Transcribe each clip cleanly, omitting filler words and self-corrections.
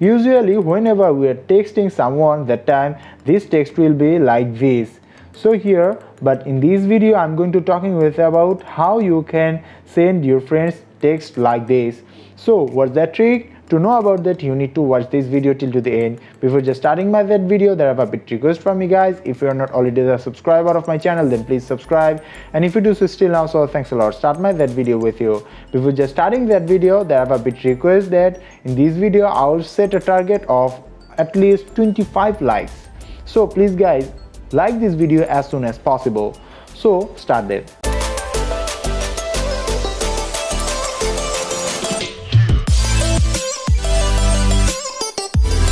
Usually whenever we are texting someone, that time this text will be like this. So here, but in this video I'm going to talking with about how you can send your friends text like this. So what's that trick? To know about that, you need to watch this video till to the end. Before just starting my that video, there are a bit request from me guys. If you are not already a subscriber of my channel, then please subscribe, and if you do so still now, so thanks a lot. Start my that video with you. Before just starting that video, there are a bit request that in this video I will set a target of at least 25 likes. So please guys, like this video as soon as possible. So start that.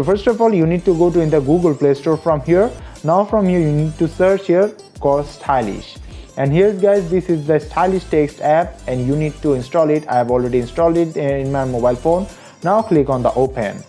So first of all, you need to go to in the Google Play Store from here. Now from here you need to search here called Stylish, and here guys, this is the Stylish text app and you need to install it. I have already installed it in my mobile phone. Now click on the open,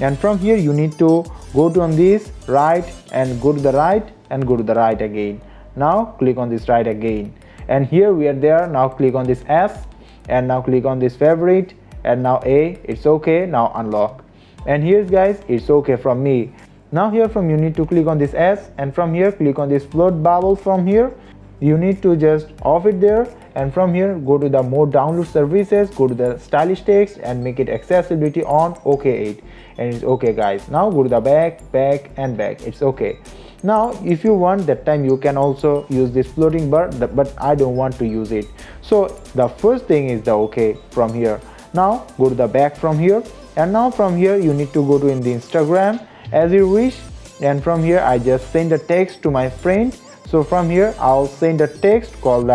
and from here you need to go to on this right and go to the right and go to the right again. Now click on this right again, and here we are there. Now click on this S, and now click on this favorite, and now A, it's okay. Now unlock, and here's guys, it's okay from me. Now here from you need to click on this S, and from here click on this float bubble. From here you need to just off it there, and from here go to the more download services, go to the stylish text and make it accessibility on, okay it, and it's okay guys. Now go to the back and back, it's okay. Now if you want that time you can also use this floating bar, but I don't want to use it. So the first thing is the okay from here. Now go to the back from here, and now from here you need to go to in the Instagram as you wish, and from here I just send a text to my friend. So from here I'll send a text called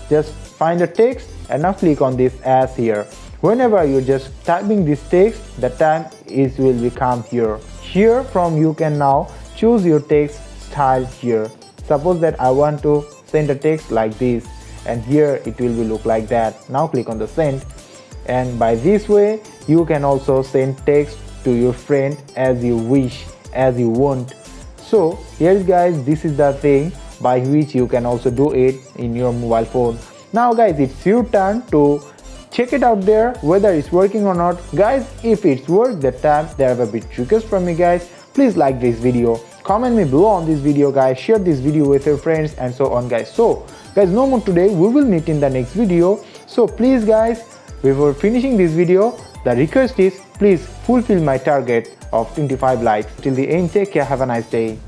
just find a text, and now click on this as here. Whenever you're just typing this text, the time is will become here. Here from you can now choose your text style here. Suppose that I want to send a text like this, and here it will be look like that. Now click on the send, and by this way you can also send text to your friend as you wish, as you want. So here guys, this is the thing by which you can also do it in your mobile phone. Now guys, it's your turn to check it out there whether it's working or not. Guys, if it's worked, that time there are a bit request from me guys. Please like this video, comment me below on this video guys, share this video with your friends and so on guys. So guys, no more today, we will meet in the next video. So please guys, before finishing this video, the request is please fulfill my target of 25 likes. Till the end, take care, have a nice day.